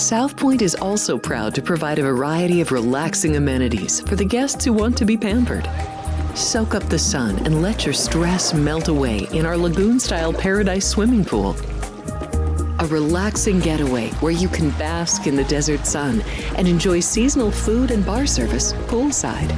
South Point is also proud to provide a variety of relaxing amenities for the guests who want to be pampered. Soak up the sun and let your stress melt away in our lagoon-style paradise swimming pool. A relaxing getaway where you can bask in the desert sun and enjoy seasonal food and bar service poolside.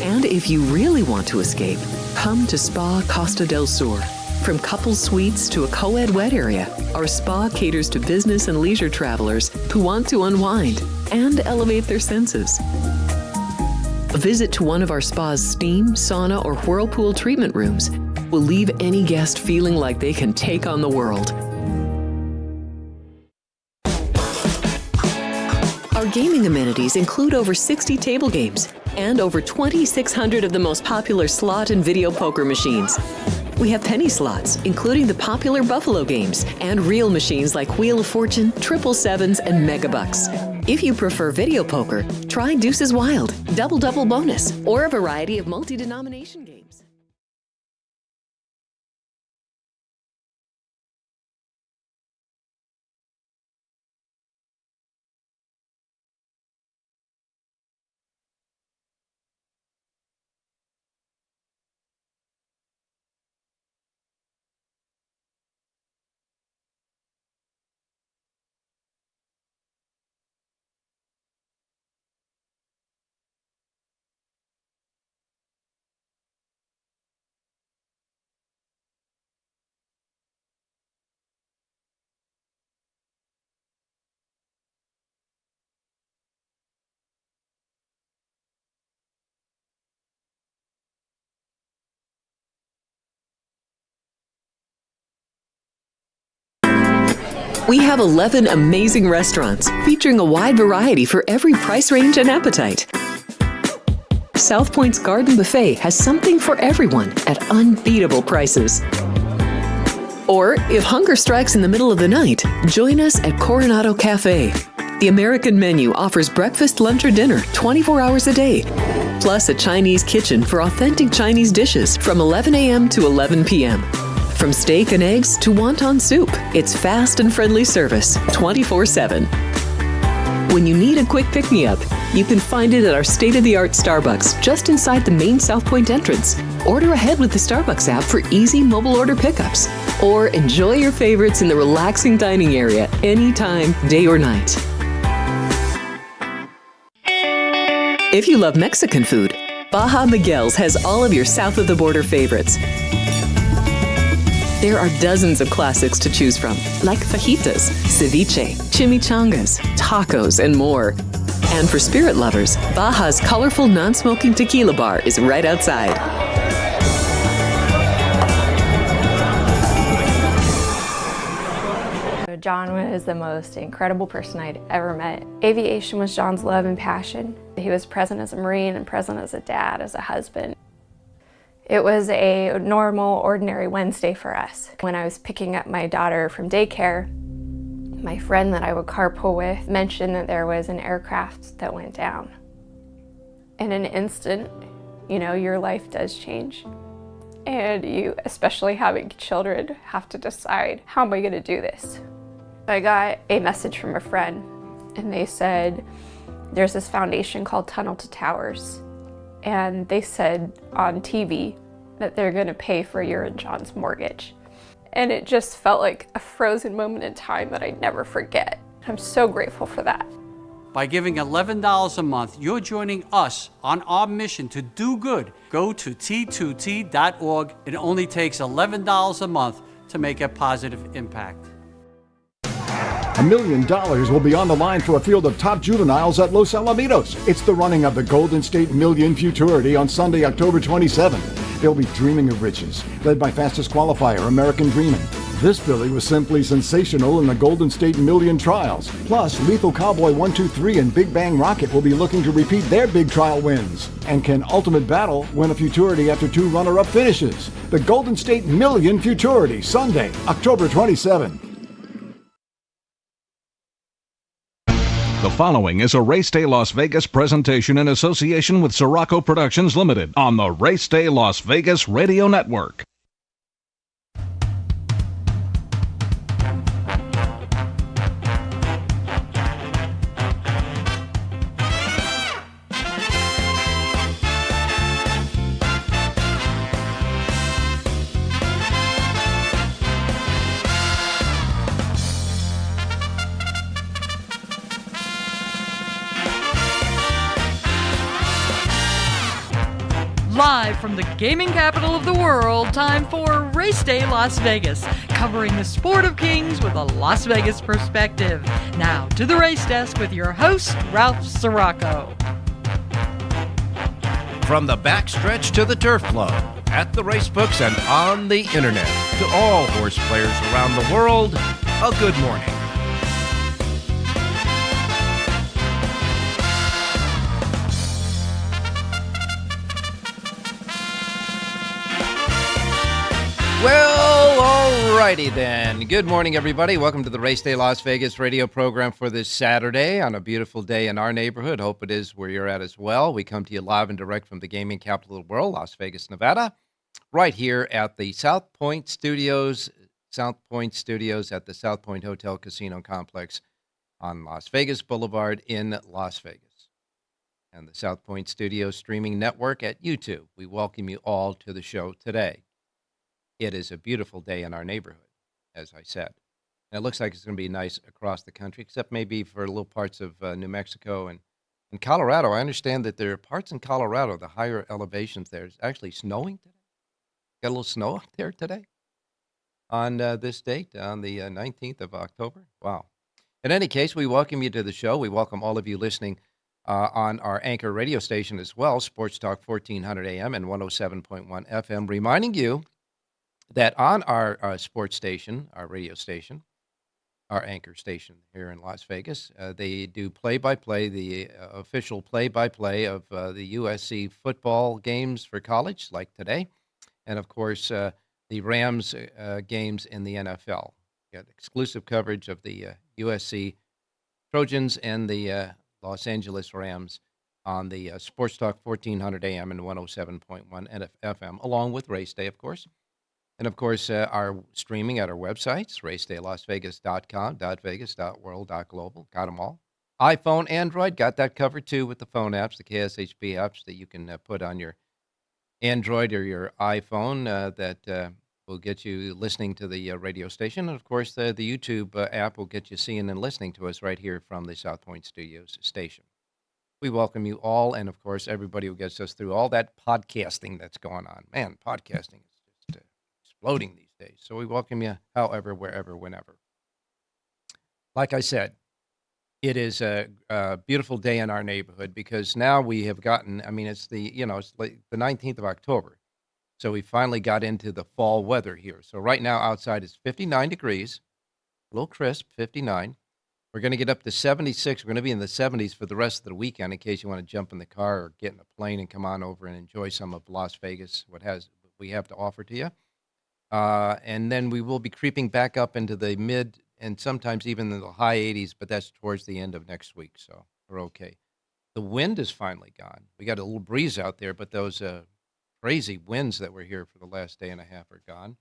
And if you really want to escape, come to Spa Costa del Sur. From couple suites to a co-ed wet area, our spa caters to business and leisure travelers who want to unwind and elevate their senses. A visit to one of our spa's steam, sauna, or whirlpool treatment rooms will leave any guest feeling like they can take on the world. Our gaming amenities include over 60 table games and over 2,600 of the most popular slot and video poker machines. We have penny slots, including the popular Buffalo games, and real machines like Wheel of Fortune, Triple Sevens, and Megabucks. If you prefer video poker, try Deuces Wild, Double Double Bonus, or a variety of multi-denomination games. We have 11 amazing restaurants featuring a wide variety for every price range and appetite. South Point's Garden Buffet has something for everyone at unbeatable prices. Or, if hunger strikes in the middle of the night, join us at Coronado Cafe. The American menu offers breakfast, lunch, or dinner 24 hours a day, plus a Chinese kitchen for authentic Chinese dishes from 11 a.m. to 11 p.m. From steak and eggs to wonton soup, it's fast and friendly service 24/7. When you need a quick pick-me-up, you can find it at our state-of-the-art Starbucks just inside the main South Point entrance. Order ahead with the Starbucks app for easy mobile order pickups. Or enjoy your favorites in the relaxing dining area anytime, day or night. If you love Mexican food, Baja Miguel's has all of your south-of-the-border favorites. There are dozens of classics to choose from, like fajitas, ceviche, chimichangas, tacos, and more. And for spirit lovers, Baja's colorful non-smoking tequila bar is right outside. John was the most incredible person I'd ever met. Aviation was John's love and passion. He was present as a Marine and present as a dad, as a husband. It was a normal, ordinary Wednesday for us. When I was picking up my daughter from daycare, my friend that I would carpool with mentioned that there was an aircraft that went down. In an instant, you know, your life does change. And you, especially having children, have to decide, how am I gonna do this? I got a message from a friend, and they said, there's this foundation called Tunnel to Towers. And they said on TV that they're gonna pay for your and John's mortgage. And it just felt like a frozen moment in time that I'd never forget. I'm so grateful for that. By giving $11 a month, you're joining us on our mission to do good. Go to t2t.org. It only takes $11 a month to make a positive impact. $1 million will be on the line for a field of top juveniles at Los Alamitos. It's the running of the Golden State Million Futurity on Sunday, October 27th. They'll be dreaming of riches, led by fastest qualifier, American Dreaming. This filly was simply sensational in the Golden State Million trials. Plus, Lethal Cowboy 123 and Big Bang Rocket will be looking to repeat their big trial wins. And can Ultimate Battle win a Futurity after 2 runner-up finishes? The Golden State Million Futurity, Sunday, October 27th. The following is a Race Day Las Vegas presentation in association with Siraco Productions Limited on the Race Day Las Vegas Radio Network. Live from the gaming capital of the world, time for Race Day Las Vegas, covering the sport of kings with a Las Vegas perspective. Now to the race desk with your host, Ralph Siraco. From the backstretch to the turf club, at the racebooks and on the internet, to all horse players around the world, a good morning. Well, alrighty then. Good morning, everybody. Welcome to the Race Day Las Vegas radio program for this Saturday on a beautiful day in our neighborhood. Hope it is where you're at as well. We come to you live and direct from the gaming capital of the world, Las Vegas, Nevada, right here at the South Point Studios at the South Point Hotel Casino Complex on Las Vegas Boulevard in Las Vegas. And the South Point Studios streaming network at YouTube. We welcome you all to the show today. It is a beautiful day in our neighborhood, as I said. And it looks like it's going to be nice across the country, except maybe for little parts of New Mexico and Colorado. I understand that there are parts in Colorado, the higher elevations there, is actually snowing today. Got a little snow up there today on this date, on the 19th of October. Wow. In any case, we welcome you to the show. We welcome all of you listening on our anchor radio station as well, Sports Talk 1400 AM and 107.1 FM, reminding you that on our sports station, our radio station, our anchor station here in Las Vegas, they do play-by-play, the official play-by-play of the USC football games for college, like today, and, of course, the Rams games in the NFL. Got exclusive coverage of the USC Trojans and the Los Angeles Rams on the Sports Talk 1400 AM and 107.1 FM, along with Race Day, of course. And, of course, our streaming at our websites, racedaylasvegas.com, .vegas, .world, .global. Got them all. iPhone, Android, got that covered, too, with the phone apps, the KSHP apps that you can put on your Android or your iPhone that will get you listening to the radio station. And, of course, the YouTube app will get you seeing and listening to us right here from the South Point Studios station. We welcome you all, and, of course, everybody who gets us through all that podcasting that's going on. Man, podcasting is exploding these days. So we welcome you however, wherever, whenever. Like I said, it is a beautiful day in our neighborhood because now we have gotten, it's it's like the 19th of October. So we finally got into the fall weather here. So right now outside is 59 degrees, a little crisp, 59. We're going to get up to 76. We're going to be in the 70s for the rest of the weekend in case you want to jump in the car or get in a plane and come on over and enjoy some of Las Vegas, what we have to offer to you. And then we will be creeping back up into the mid and sometimes even in the high 80s, but that's towards the end of next week, so we're okay. The wind is finally gone. We got a little breeze out there, but those crazy winds that were here for the last day and a half are gone.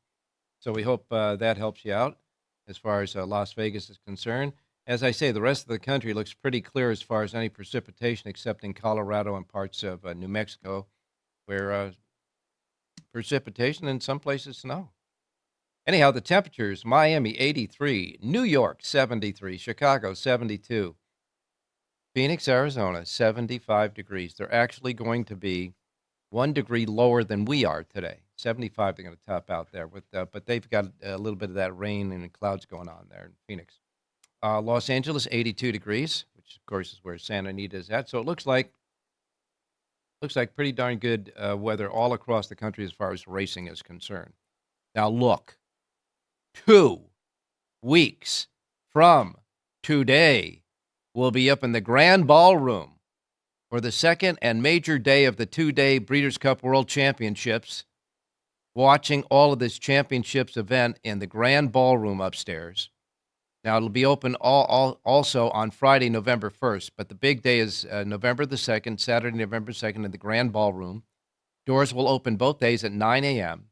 So we hope that helps you out as far as Las Vegas is concerned. As I say, the rest of the country looks pretty clear as far as any precipitation, except in Colorado and parts of New Mexico, where precipitation and some places snow. Anyhow, the temperatures, Miami 83, New York 73, Chicago 72, Phoenix, Arizona 75 degrees. They're actually going to be 1 degree lower than we are today. 75 they're going to top out there, but they've got a little bit of that rain and clouds going on there in Phoenix. Los Angeles 82 degrees, which of course is where Santa Anita is at. So it looks like pretty darn good weather all across the country as far as racing is concerned. Now look. 2 weeks from today, we'll be up in the Grand Ballroom for the second and major day of the 2-day Breeders' Cup World Championships, watching all of this championships event in the Grand Ballroom upstairs. Now, it'll be open also on Friday, November 1st, but the big day is November the 2nd, Saturday, November 2nd in the Grand Ballroom. Doors will open both days at 9 a.m.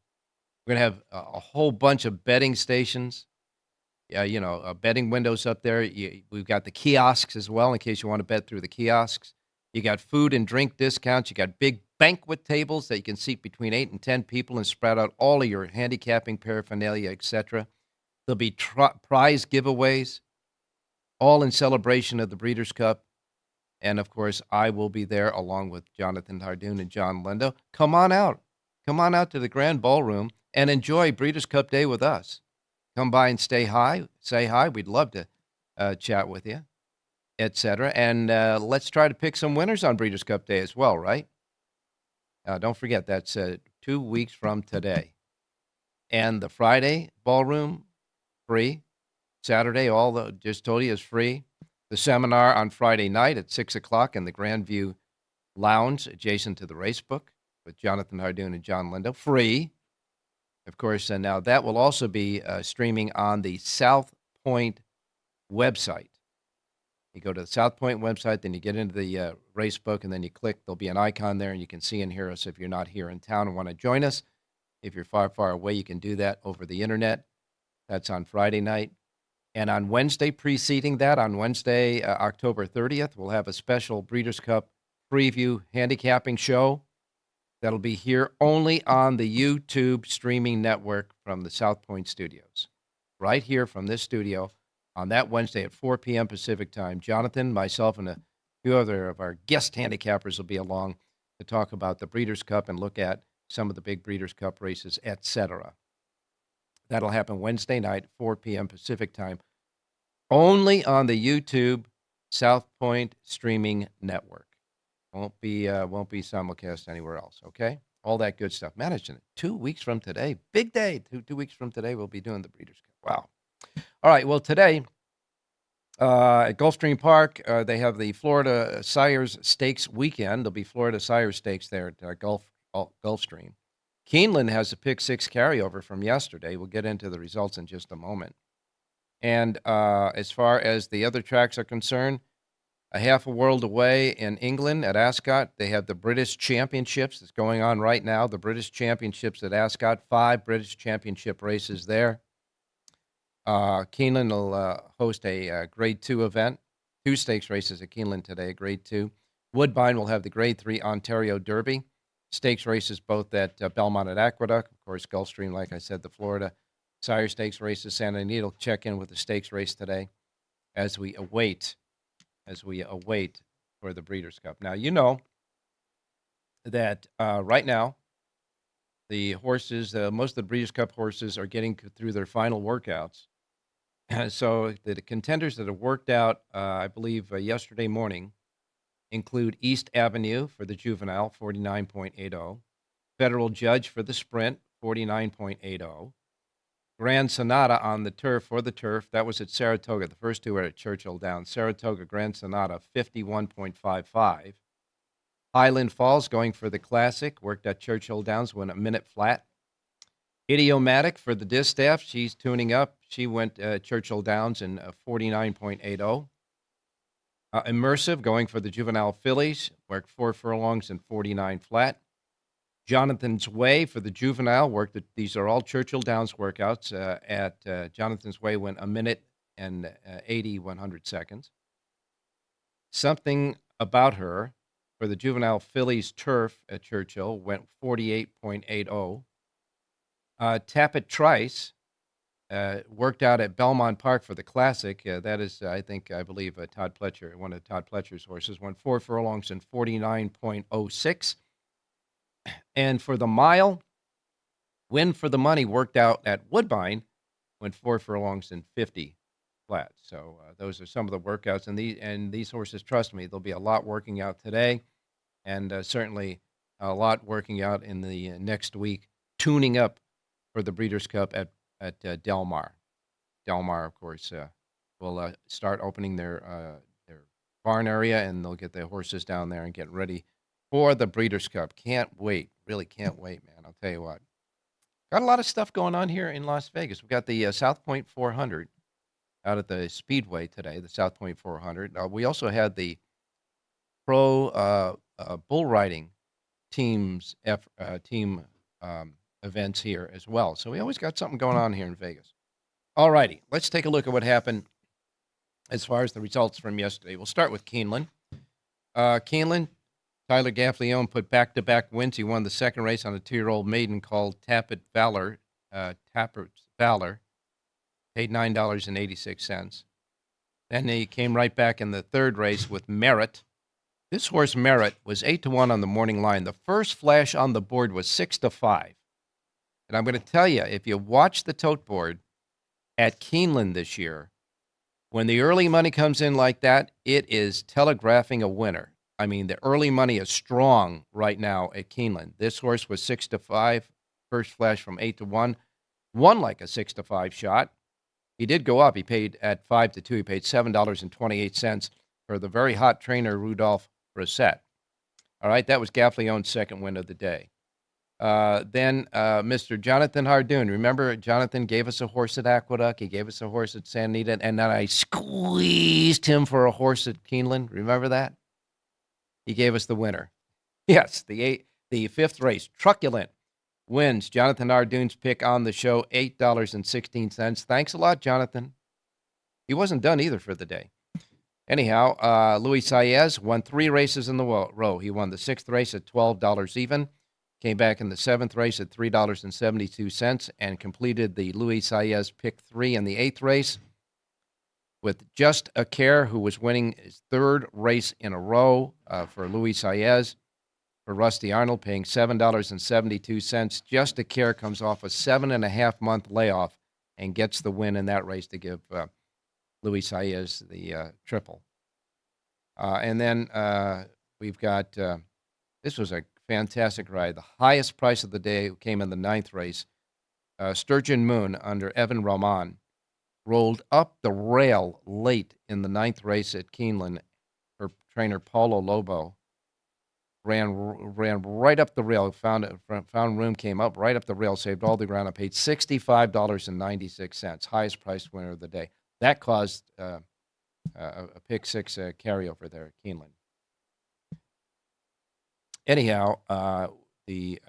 We're going to have a whole bunch of betting stations, betting windows up there. We've got the kiosks as well in case you want to bet through the kiosks. You got food and drink discounts. You got big banquet tables that you can seat between 8 and 10 people and spread out all of your handicapping paraphernalia, etc. There'll be prize giveaways, all in celebration of the Breeders' Cup. And, of course, I will be there along with Jonathan Hardoon and John Lindo. Come on out. Come on out to the Grand Ballroom and enjoy Breeders' Cup Day with us. Come by and say hi. We'd love to chat with you, etc. And let's try to pick some winners on Breeders' Cup Day as well, right? Don't forget, that's 2 weeks from today. And the Friday ballroom, free. Saturday, just told you, is free. The seminar on Friday night at 6 o'clock in the Grandview Lounge, adjacent to the Racebook, with Jonathan Hardoon and John Lindo, free. Of course, and now that will also be streaming on the South Point website. You go to the South Point website, then you get into the Racebook, and then you click. There'll be an icon there, and you can see and hear us if you're not here in town and want to join us. If you're far, far away, you can do that over the internet. That's on Friday night. And on Wednesday, preceding that, on Wednesday, October 30th, we'll have a special Breeders' Cup preview handicapping show that'll be here only on the YouTube streaming network from the South Point studios. Right here from this studio on that Wednesday at 4 p.m. Pacific time. Jonathan, myself, and a few other of our guest handicappers will be along to talk about the Breeders' Cup and look at some of the big Breeders' Cup races, etc. That'll happen Wednesday night, 4 p.m. Pacific time, only on the YouTube South Point streaming network. Won't be simulcast anywhere else, okay? All that good stuff. Managing it 2 weeks from today. Big day. Two weeks from today, we'll be doing the Breeders' Cup. Wow. All right, well, today at Gulfstream Park, they have the Florida Sires Stakes weekend. There'll be Florida Sires Stakes there at Gulfstream. Keeneland has a pick six carryover from yesterday. We'll get into the results in just a moment. And as far as the other tracks are concerned, a half a world away in England at Ascot, they have the British Championships that's going on right now. The British Championships at Ascot, 5 British Championship races there. Keeneland will host a Grade 2 event. 2 stakes races at Keeneland today, Grade 2. Woodbine will have the Grade 3 Ontario Derby. Stakes races both at Belmont at Aqueduct. Of course, Gulfstream, like I said, the Florida Sire Stakes races. Santa Anita will check in with the stakes race today as we await for the Breeders' Cup. Now, you know that right now, the horses, most of the Breeders' Cup horses are getting through their final workouts. So the contenders that have worked out, I believe, yesterday morning include East Avenue for the Juvenile, 49.80. Federal Judge for the Sprint, 49.80. Grand Sonata on the turf for the turf. That was at Saratoga. The first two were at Churchill Downs. Saratoga Grand Sonata, 51.55. Highland Falls going for the Classic. Worked at Churchill Downs, went a minute flat. Idiomatic for the Distaff. She's tuning up. She went Churchill Downs in 49.80. Immersive going for the Juvenile Fillies. Worked 4 furlongs and 49 flat. Jonathan's Way for the Juvenile. These are all Churchill Downs workouts. At Jonathan's Way went a minute and 80/100 seconds. Something About Her for the Juvenile Fillies turf at Churchill went 48.80. Tappet Trice worked out at Belmont Park for the Classic. That is, I believe, Todd Pletcher, one of Todd Pletcher's horses, went 4 furlongs and 49.06. And for the mile, Win for the Money worked out at Woodbine, went 4 furlongs and 50 flat. So those are some of the workouts. And these horses, trust me, there'll be a lot working out today, and certainly a lot working out in the next week, tuning up for the Breeders' Cup at Del Mar. Del Mar, of course, will start opening their barn area, and they'll get the horses down there and get ready for the Breeders' Cup. Can't wait. Really can't wait, man. I'll tell you what. Got a lot of stuff going on here in Las Vegas. We've got the South Point 400 out at the Speedway today, the South Point 400. We also had the pro bull riding team events here as well. So we always got something going on here in Vegas. All righty, let's take a look at what happened as far as the results from yesterday. We'll start with Keeneland. Keeneland, Tyler Gaffleone put back-to-back wins. He won the second race on a 2-year-old maiden called Tappet Valor. Tappert's Valor, paid $9.86. Then he came right back in the third race with Merit. This horse, Merit, was 8-1 on the morning line. The first flash on the board was 6-5. And I'm going to tell you, if you watch the tote board at Keeneland this year, when the early money comes in like that, it is telegraphing a winner. I mean, the early money is strong right now at Keeneland. This horse was 6-5, first flash from 8-1, won like a 6-5 shot. He did go up. He paid at 5-2. He paid $7.28 for the very hot trainer Rudolph Brissett. All right, that was Gaffleone's second win of the day. Then Mr. Jonathan Hardoon. Remember, Jonathan gave us a horse at Aqueduct. He gave us a horse at Santa Anita, and then I squeezed him for a horse at Keeneland. Remember that? He gave us the winner. Yes, the fifth race, Truculent, wins. Jonathan Hardoon's pick on the show, $8.16. Thanks a lot, Jonathan. He wasn't done either for the day. Anyhow, Luis Saez won 3 races in the row. He won the 6th race at $12 even. Came back in the 7th race at $3.72 and completed the Luis Saez pick 3 in the 8th race with Just a Care, who was winning his 3rd race in a row for Luis Saez. For Rusty Arnold, paying $7.72. Just a Care comes off a 7.5-month layoff and gets the win in that race to give Luis Saez the triple. And then we've got, this was a fantastic ride. The highest price of the day came in the 9th race. Sturgeon Moon under Evan Roman rolled up the rail late in the 9th race at Keeneland. Her trainer Paulo Lobo ran right up the rail, found room, came up right up the rail, saved all the ground, and paid $65.96, highest priced winner of the day. That caused a pick 6 carryover there at Keeneland. Anyhow, the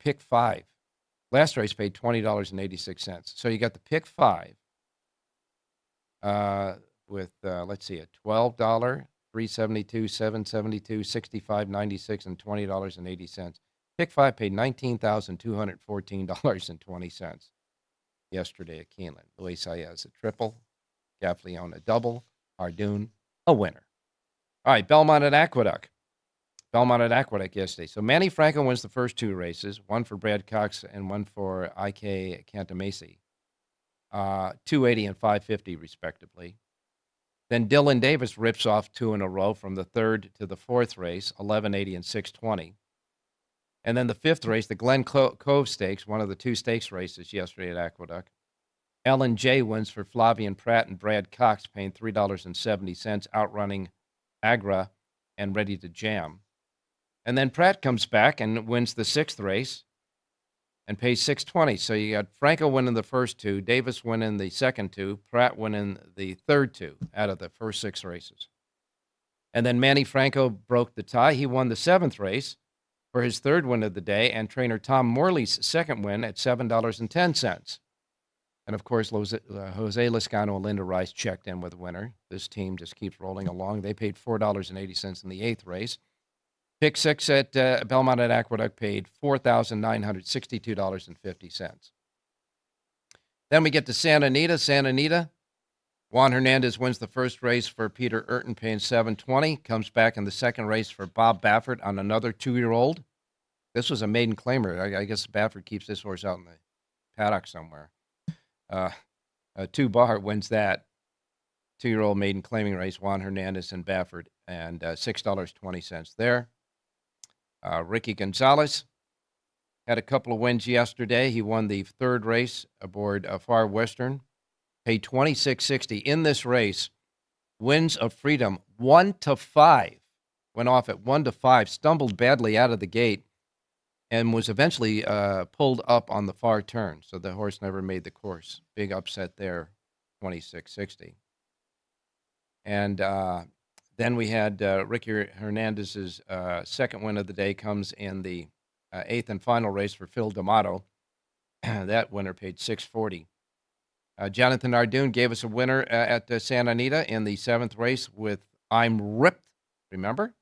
pick 5, last race paid $20.86. So you got the pick 5 with let's see, a $12, $3.72, $7.72, $65.96, and $20.80. Pick 5 paid $19,214.20 yesterday at Keeneland. Luis Saez a triple, Gaffleone a double, Hardoon a winner. All right, Belmont at Aqueduct. Belmont at Aqueduct yesterday. So Manny Franco wins the first 2 races, one for Brad Cox and one for I.K. Cantamesi, 280 and 550 respectively. Then Dylan Davis rips off 2 in a row from the 3rd to the 4th race, 1180 and 620. And then the 5th race, the Glen Cove Stakes, one of the 2 stakes races yesterday at Aqueduct. Ellen J wins for Flavian Pratt and Brad Cox, paying $3.70, outrunning Agra and Ready to Jam. And then Pratt comes back and wins the 6th race and pays $6.20. So you got Franco winning the first 2, Davis winning the second 2, Pratt winning the third 2 out of the first 6 races. And then Manny Franco broke the tie. He won the 7th race for his 3rd win of the day, and trainer Tom Morley's 2nd win at $7.10. And, of course, Jose Lezcano and Linda Rice checked in with a winner. This team just keeps rolling along. They paid $4.80 in the 8th race. Pick 6 at Belmont at Aqueduct paid $4,962.50. Then we get to Santa Anita. Santa Anita, Juan Hernandez wins the first race for Peter Urton, paying $7.20. Comes back in the 2nd race for Bob Baffert on another 2-year-old. This was a maiden claimer. I guess Baffert keeps this horse out in the paddock somewhere. 2-Bar wins that 2-year-old maiden claiming race, Juan Hernandez and Baffert, and $6.20 there. Ricky Gonzalez had a couple of wins yesterday. He won the 3rd race aboard Far Western, paid $26.60 in this race. Winds of Freedom 1-5, went off at 1-5, stumbled badly out of the gate, and was eventually pulled up on the far turn. So the horse never made the course. Big upset there, $26.60. And then we had Ricky Hernandez's 2nd win of the day comes in the 8th and final race for Phil D'Amato. That winner paid $6.40. Jonathan Hardoon gave us a winner at Santa Anita in the 7th race with I'm Ripped. Remember?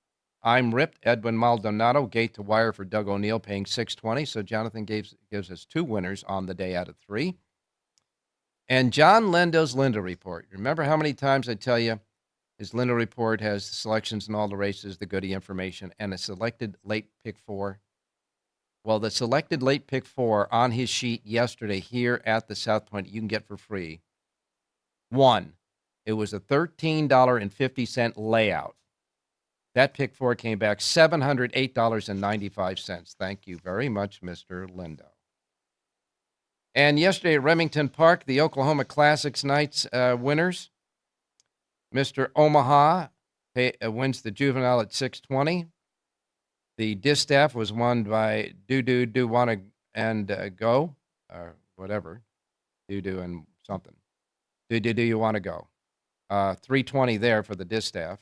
I'm Ripped. Edwin Maldonado, gate to wire for Doug O'Neill, paying $6.20. So Jonathan gives us 2 winners on the day out of 3. And John Lendo's Linda Report. Remember how many times I tell you His Lindo report has the selections in all the races, the goodie information, and a selected late pick 4. Well, the selected late pick 4 on his sheet yesterday here at the South Point, you can get for free. 1. It was a $13.50 layout. That pick 4 came back $708.95. Thank you very much, Mr. Lindo. And yesterday at Remington Park, the Oklahoma Classics Nights winners, Mr. Omaha wins the juvenile at 620. The distaff was won by Do Wanna and Go, or whatever, Do and something. Do You Wanna Go? 320 there for the distaff.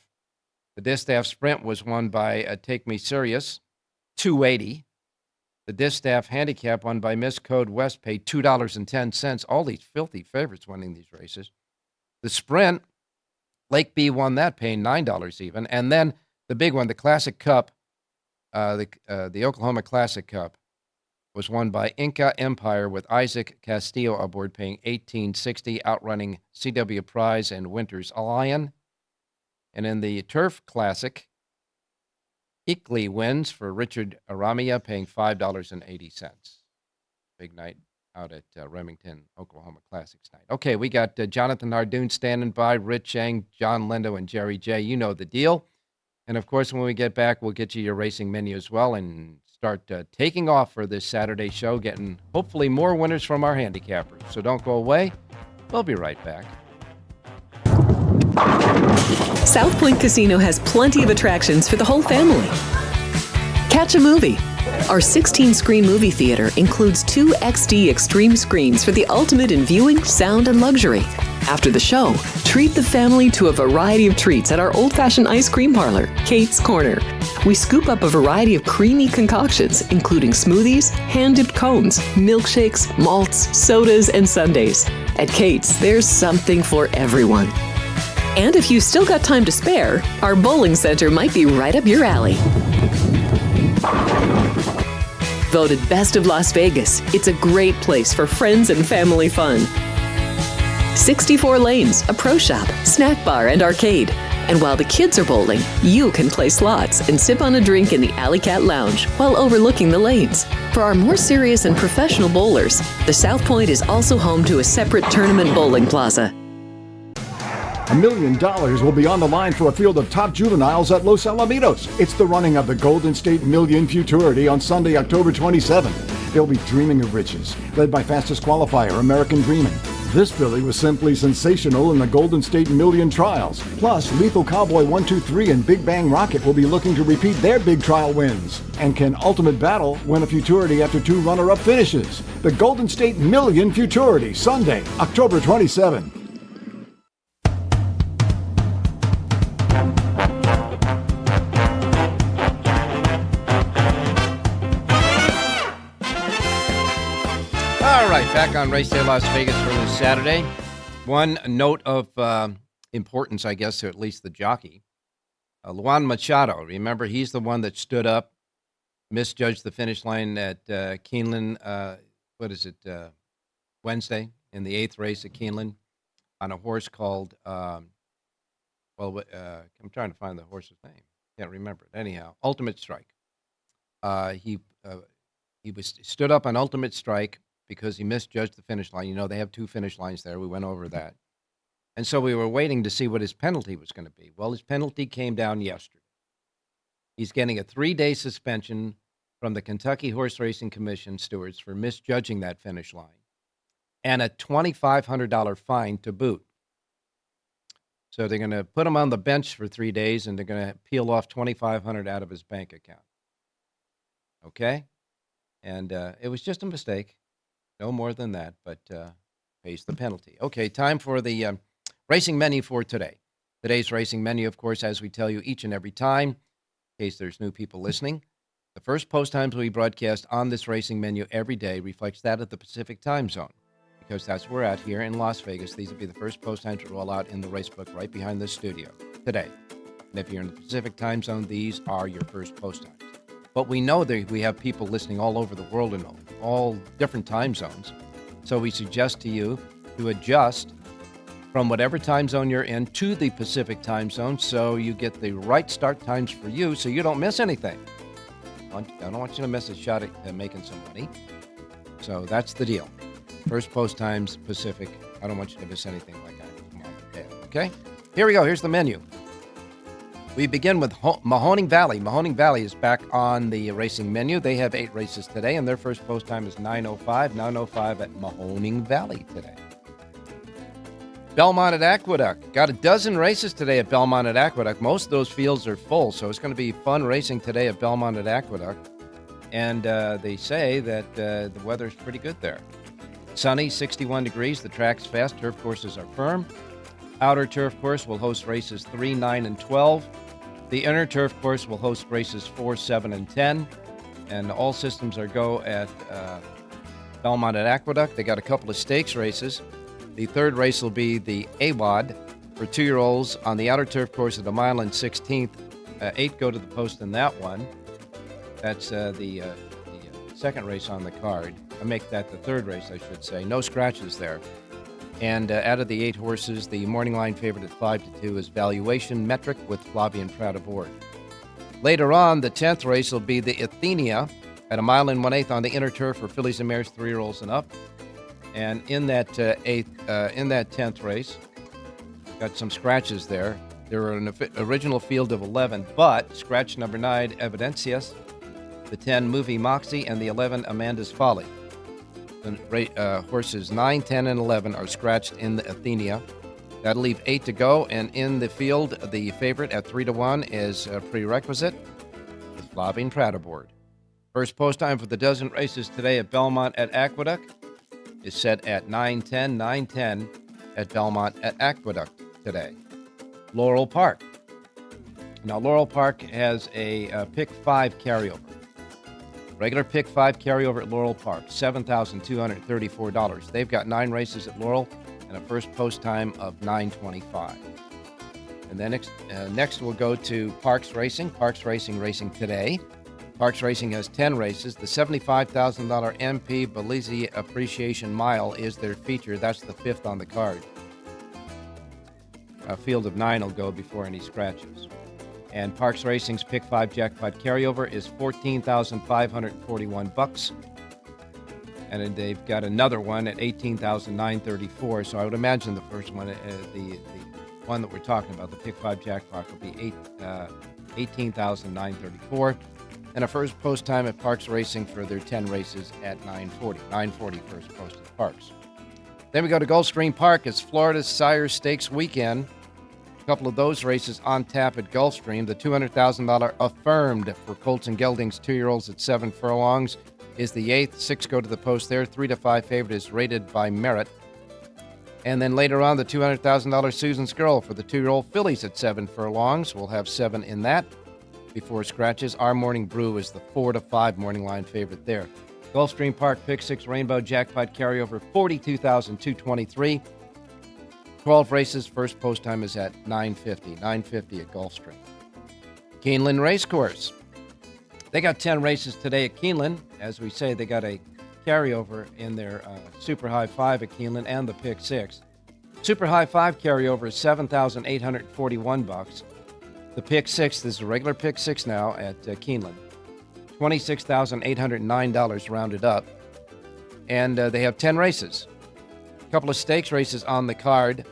The distaff sprint was won by Take Me Serious, 280. The distaff handicap won by Miss Code West, paid $2.10. All these filthy favorites winning these races. The sprint, Lake B won that, paying $9 even. And then the big one, the Classic Cup, the Oklahoma Classic Cup, was won by Inca Empire with Isaac Castillo aboard, paying $18.60, outrunning CW Prize and Winter's Lion. And in the Turf Classic, Ickley wins for Richard Aramia, paying $5.80. Big night out at Remington, Oklahoma Classics night. Okay, we got Jonathan Hardoon standing by, Rich Chang, John Lindo, and Jerry J. You know the deal. And, of course, when we get back, we'll get you your racing menu as well and start taking off for this Saturday show, getting hopefully more winners from our handicappers. So don't go away. We'll be right back. South Point Casino has plenty of attractions for the whole family. Catch a movie. Our 16-screen movie theater includes 2 XD Extreme screens for the ultimate in viewing, sound, and luxury. After the show, treat the family to a variety of treats at our old-fashioned ice cream parlor, Kate's Corner. We scoop up a variety of creamy concoctions, including smoothies, hand-dipped cones, milkshakes, malts, sodas, and sundaes. At Kate's, there's something for everyone. And if you've still got time to spare, our bowling center might be right up your alley. Voted Best of Las Vegas, it's a great place for friends and family fun. 64 lanes, a pro shop, snack bar, and arcade. And while the kids are bowling, you can play slots and sip on a drink in the Alley Cat Lounge while overlooking the lanes. For our more serious and professional bowlers, the South Point is also home to a separate tournament bowling plaza. $1 million will be on the line for a field of top juveniles at Los Alamitos. It's the running of the Golden State Million Futurity on Sunday, October 27th. They'll be dreaming of riches, led by fastest qualifier, American Dreaming. This filly was simply sensational in the Golden State Million trials. Plus, Lethal Cowboy 123 and Big Bang Rocket will be looking to repeat their big trial wins. And can Ultimate Battle win a Futurity after 2 runner-up finishes? The Golden State Million Futurity, Sunday, October 27th. All right, back on Race Day Las Vegas for this Saturday. One note of importance, I guess, to at least the jockey. Luan Machado, remember, he's the one that stood up, misjudged the finish line at Keeneland, Wednesday, in the 8th race at Keeneland, on a horse called, I'm trying to find the horse's name. Can't remember it. Anyhow, Ultimate Strike. He stood up on Ultimate Strike because he misjudged the finish line. You know, they have 2 finish lines there. We went over that. And so we were waiting to see what his penalty was going to be. Well, his penalty came down yesterday. He's getting a 3-day suspension from the Kentucky Horse Racing Commission stewards for misjudging that finish line, and a $2,500 fine to boot. So they're going to put him on the bench for 3 days, and they're going to peel off $2,500 out of his bank account. Okay? And it was just a mistake. No more than that, but pays the penalty. Okay, time for the racing menu for today. Today's racing menu, of course, as we tell you each and every time, in case there's new people listening, the first post times we broadcast on this racing menu every day reflects that of the Pacific time zone, because that's where we're at here in Las Vegas. These will be the first post times to roll out in the racebook right behind this studio today. And if you're in the Pacific time zone, these are your first post times. But we know that we have people listening all over the world in all different time zones. So we suggest to you to adjust from whatever time zone you're in to the Pacific time zone, so you get the right start times for you so you don't miss anything. I don't want you to miss a shot at making some money. So that's the deal. First post times Pacific. I don't want you to miss anything like I did. Okay? Here we go. Here's the menu. We begin with Mahoning Valley. Mahoning Valley is back on the racing menu. They have 8 races today, and their first post time is 9:05. 9:05 at Mahoning Valley today. Belmont at Aqueduct. Got a dozen races today at Belmont at Aqueduct. Most of those fields are full, so it's going to be fun racing today at Belmont at Aqueduct. And they say that the weather's pretty good there. Sunny, 61 degrees. The track's fast. Turf courses are firm. Outer turf course will host races 3, 9, and 12. The inner turf course will host races 4, 7, and 10. And all systems are go at Belmont at Aqueduct. They got a couple of stakes races. The third race will be the AWOD for 2-year-olds on the outer turf course at a mile and 16th. 8 go to the post in that one. That's the second race on the card. I make that the third race, I should say. No scratches there. And out of the 8 horses, the morning line favorite at 5-2 is Valuation Metric with Flavian Pratt aboard. Later on, the 10th race will be the Athenia at a mile and 1/8 on the inner turf for fillies and mares 3-year-olds and up. And in that 10th race, got some scratches there. There were an original field of 11, but scratch number 9, Evidencias, the 10, Movie Moxie, and the 11, Amanda's Folly. The horses 9, 10, and 11 are scratched in the Athenia. That'll leave 8 to go, and in the field, the favorite at 3-1 is a prerequisite with Flavian Pratt aboard. First post time for the dozen races today at Belmont at Aqueduct is set at 9:10, 9:10 at Belmont at Aqueduct today. Laurel Park. Now, Laurel Park has a Pick 5 carryover. Regular Pick 5 carryover at Laurel Park, $7,234. They've got 9 races at Laurel and a first post time of 9:25. And then next we'll go to Parks Racing. Parks Racing today. Parks Racing has 10 races. The $75,000 MP Belize Appreciation Mile is their feature. That's the 5th on the card. A field of 9 will go before any scratches. And Parks Racing's Pick 5 Jackpot Carryover is $14,541. And they've got another one at $18,934. So I would imagine the first one, the one that we're talking about, the Pick 5 Jackpot, will be $18,934. And a first post time at Parks Racing for their 10 races at 9:40. 9:40 first post at Parks. Then we go to Gulfstream Park. It's Florida's Sire Stakes weekend. A couple of those races on tap at Gulfstream. The $200,000 Affirmed for Colts and Geldings 2-year-olds at 7 furlongs is the 8th. 6 go to the post there. 3-5 favorite is Rated by Merit. And then later on, the $200,000 Susan's Girl for the 2-year-old fillies at 7 furlongs. We'll have 7 in that. Before scratches, Our Morning Brew is the 4-5 morning line favorite there. Gulfstream Park Pick 6 Rainbow Jackpot Carryover, $42,223. 12 races. First post time is at 9:50. 9:50 at Gulfstream. Keeneland Racecourse. They got 10 races today at Keeneland. As we say, they got a carryover in their Super High 5 at Keeneland and the Pick 6. Super High 5 carryover is $7,841. The Pick 6, this is a regular Pick 6 now at Keeneland, $26,809 rounded up. And they have 10 races. A couple of stakes races on the card.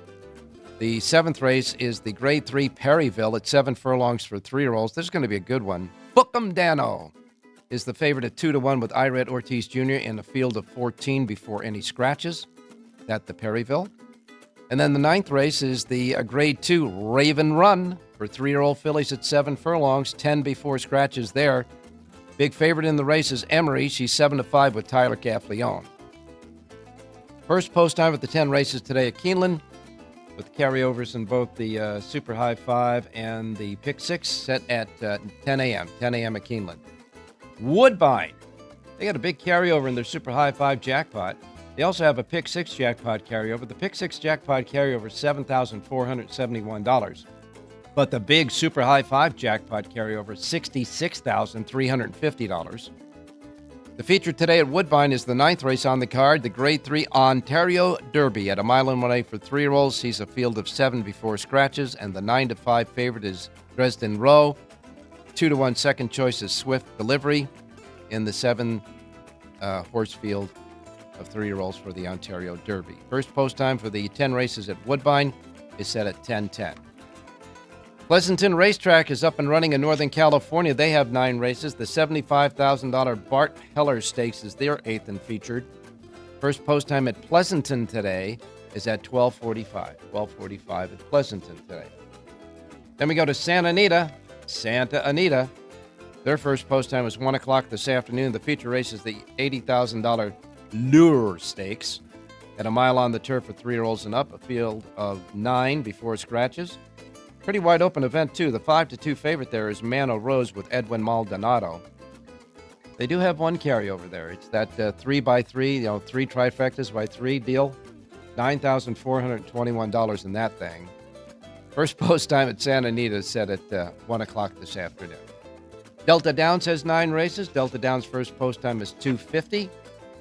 The 7th race is the Grade 3 Perryville at 7 furlongs for 3-year-olds. This is going to be a good one. Bookham Dano is the favorite at 2-1 with Ired Ortiz Jr. in a field of 14 before any scratches at the Perryville. And then the 9th race is the Grade 2 Raven Run for 3-year-old fillies at 7 furlongs, 10 before scratches there. Big favorite in the race is Emery. She's 7-5 with Tyler Gaffleone. First post time at the 10 races today at Keeneland, with carryovers in both the Super High 5 and the Pick 6 set at 10 a.m. 10 a.m. at Keeneland. Woodbine. They got a big carryover in their Super High 5 jackpot. They also have a Pick 6 jackpot carryover. The Pick 6 jackpot carryover is $7,471. But the big Super High 5 jackpot carryover is $66,350. The feature today at Woodbine is the 9th race on the card, the Grade 3 Ontario Derby. At a mile and 1/8 for 3-year-olds, sees a field of 7 before scratches, and the 9-5 favorite is Dresden Row. 2-1 second choice is Swift Delivery in the 7 horse field of 3-year-olds for the Ontario Derby. First post time for the 10 races at Woodbine is set at 10:10. Pleasanton Racetrack is up and running in Northern California. They have 9 races. The $75,000 Bart Heller Stakes is their 8th and featured. First post time at Pleasanton today is at 12:45. 12:45 at Pleasanton today. Then we go to Santa Anita. Their first post time is 1 o'clock this afternoon. The feature race is the $80,000 Lure Stakes. At a mile on the turf for 3-year-olds and up, a field of 9 before scratches. Pretty wide open event, too. The 5-2 favorite there is Mano Rose with Edwin Maldonado. They do have one carryover there. It's that 3x3, 3 trifectas by 3 deal. $9,421 in that thing. First post time at Santa Anita is set at 1 o'clock this afternoon. Delta Downs has 9 races. Delta Downs' first post time is 2:50.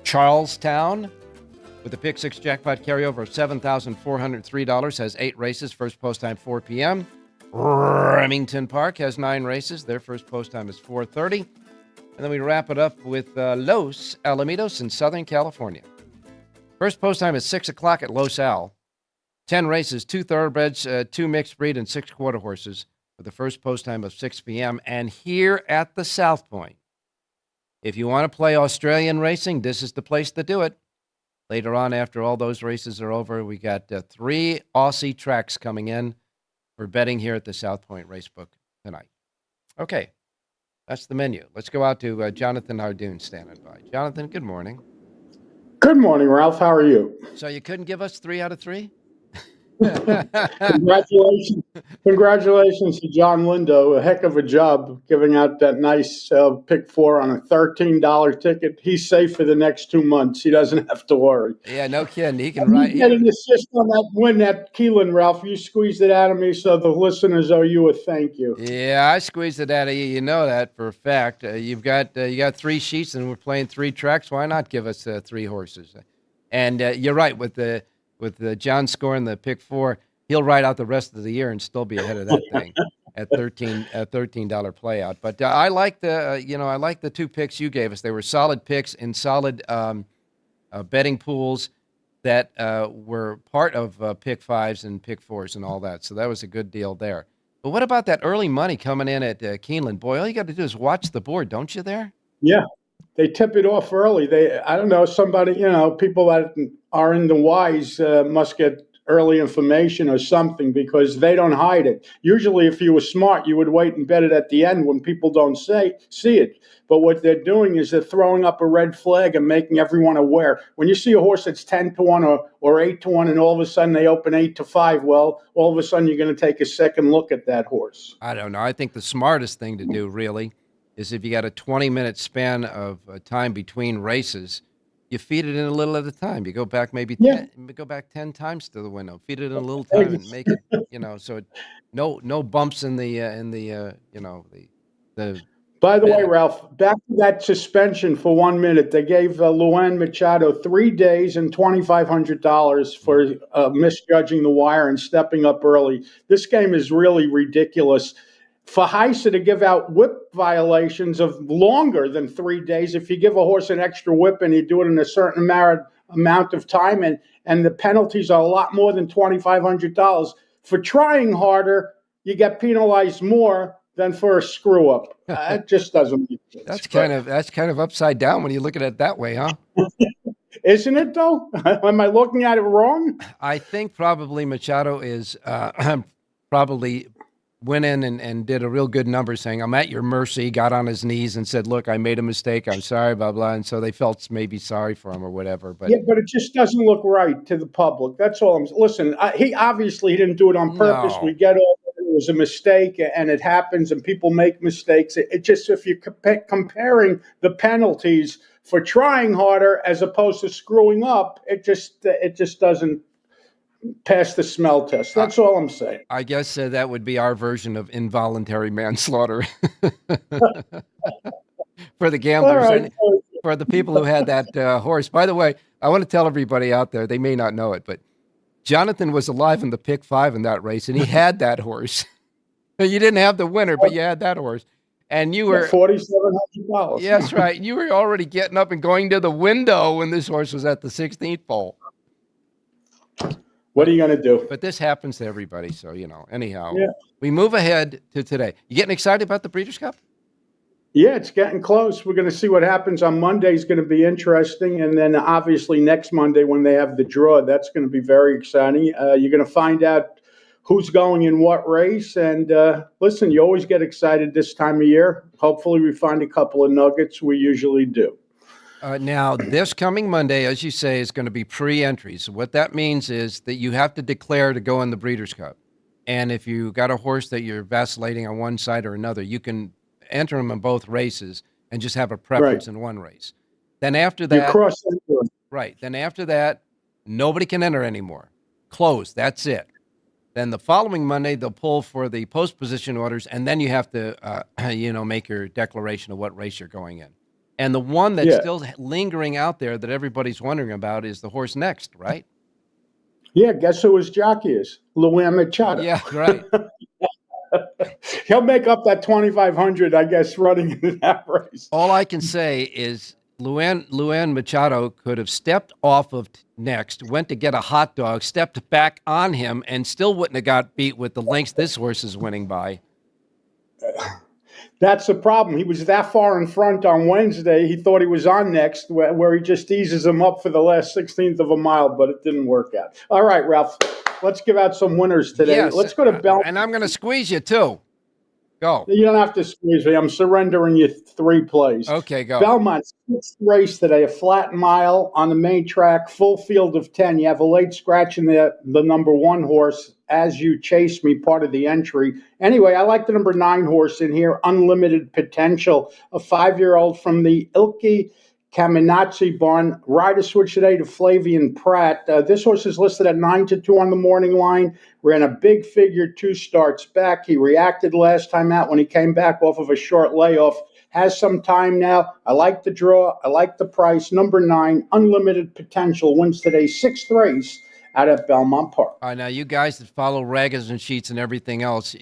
Charlestown, with a pick 6 jackpot carryover of $7,403, has 8 races. First post time 4 p.m. Remington Park has 9 races. Their first post time is 4:30. And then we wrap it up with Los Alamitos in Southern California. First post time is 6 o'clock at Los Al. 10 races, 2 thoroughbreds, 2 mixed breed, and 6 quarter horses, with the first post time of 6 p.m. And here at the South Point, if you want to play Australian racing, this is the place to do it. Later on, after all those races are over, we got 3 Aussie tracks coming in for betting here at the South Point Racebook tonight. Okay, that's the menu. Let's go out to Jonathan Hardoon standing by. Jonathan, good morning. Good morning, Ralph. How are you? So you couldn't give us 3 out of 3? Congratulations to John Lindo. A heck of a job giving out that nice pick 4 on a $13 ticket. He's safe for the next 2 months. He doesn't have to worry. Yeah, no kidding. He can write. Get an assist on that win at Keelan, Ralph. You squeezed it out of me, so the listeners owe you a thank you. Yeah, I squeezed it out of you. You know that for a fact. You got 3 sheets, and we're playing 3 tracks. Why not give us 3 horses? And you're right with the John scoring the pick 4. He'll ride out the rest of the year and still be ahead of that thing at $13 play out. But I like the 2 picks you gave us. They were solid picks in solid betting pools that were part of pick 5s and pick 4s and all that. So that was a good deal there. But what about that early money coming in at Keeneland? Boy, all you got to do is watch the board, don't you? There. Yeah. They tip it off early. I don't know, somebody, people that are in the wise must get early information or something, because they don't hide it. Usually, if you were smart, you would wait and bet it at the end when people don't see it. But what they're doing is they're throwing up a red flag and making everyone aware. When you see a horse that's 10-1 or 8-1, and all of a sudden they open 8-5, well, all of a sudden you're going to take a second look at that horse. I don't know. I think the smartest thing to do, really, is if you got a 20-minute span of time between races, you feed it in a little at a time. You go back maybe 10 times to the window. Feed it in a little time and make it, so no bumps in the. By the way, Ralph, back to that suspension for 1 minute. They gave Luan Machado 3 days and $2,500 for misjudging the wire and stepping up early. This game is really ridiculous. For Heise to give out whip violations of longer than 3 days, if you give a horse an extra whip and you do it in a certain amount of time, and the penalties are a lot more than $2,500. For trying harder, you get penalized more than for a screw up. It just doesn't make sense. That's kind of upside down when you look at it that way, huh? Isn't it though? Am I looking at it wrong? I think probably Machado is probably went in and did a real good number saying, I'm at your mercy, got on his knees and said, look, I made a mistake. I'm sorry, blah, blah. And so they felt maybe sorry for him or whatever. But it just doesn't look right to the public. That's all listen, he obviously didn't do it on purpose. No. We get all it was a mistake, and it happens, and people make mistakes. It just, if you're comparing the penalties for trying harder as opposed to screwing up, it just doesn't pass the smell test. That's all I'm saying. I guess that would be our version of involuntary manslaughter for the gamblers. Right. for the people who had that horse. By the way, I want to tell everybody out there, they may not know it, but Jonathan was alive in the pick 5 in that race, and he had that horse. You didn't have the winner, but you had that horse. And you were $4,700. Yes, right. You were already getting up and going to the window when this horse was at the 16th pole. What are you going to do? But this happens to everybody, so, anyhow. Yeah. We move ahead to today. You getting excited about the Breeders' Cup? Yeah, it's getting close. We're going to see what happens on Monday is going to be interesting. And then obviously next Monday when they have the draw, that's going to be very exciting. You're going to find out who's going in what race. And listen, you always get excited this time of year. Hopefully we find a couple of nuggets. We usually do. Now, this coming Monday, as you say, is going to be pre-entries. What that means is that you have to declare to go in the Breeders' Cup. And if you got a horse that you're vacillating on one side or another, you can enter them in both races and just have a preference in one race. Then after that, you cross into it. Right. Then after that, nobody can enter anymore. Closed. That's it. Then the following Monday, they'll pull for the post position orders, and then you have to, make your declaration of what race you're going in. And the one that's still lingering out there that everybody's wondering about is the horse next, right? Yeah, guess who his jockey is? Luan Machado. Yeah, right. He'll make up that 2,500, I guess, running in that race. All I can say is Luan Machado could have stepped off of next, went to get a hot dog, stepped back on him, and still wouldn't have got beat with the lengths this horse is winning by. That's the problem. He was that far in front on Wednesday. He thought he was on next, where he just eases him up for the last 16th of a mile, but it didn't work out. All right, Ralph, let's give out some winners today. Yes, let's go to Belmont. And I'm going to squeeze you, too. Go. You don't have to squeeze me. I'm surrendering you 3 plays. Okay, go. Belmont, 6th race today, a flat mile on the main track, full field of 10. You have a late scratch in the number 1 horse, As You Chase Me, part of the entry. Anyway, I like the number 9 horse in here, Unlimited Potential, a 5-year-old from the Ilke Caminazzi barn. Rider switch today to Flavian Pratt. This horse is listed at 9-2 on the morning line. Ran a big figure 2 starts back. He reacted last time out when he came back off of a short layoff. Has some time now. I like the draw. I like the price. Number 9, Unlimited Potential, wins today's 6th race out at Belmont Park. All right, now you guys that follow raggers and sheets and everything else,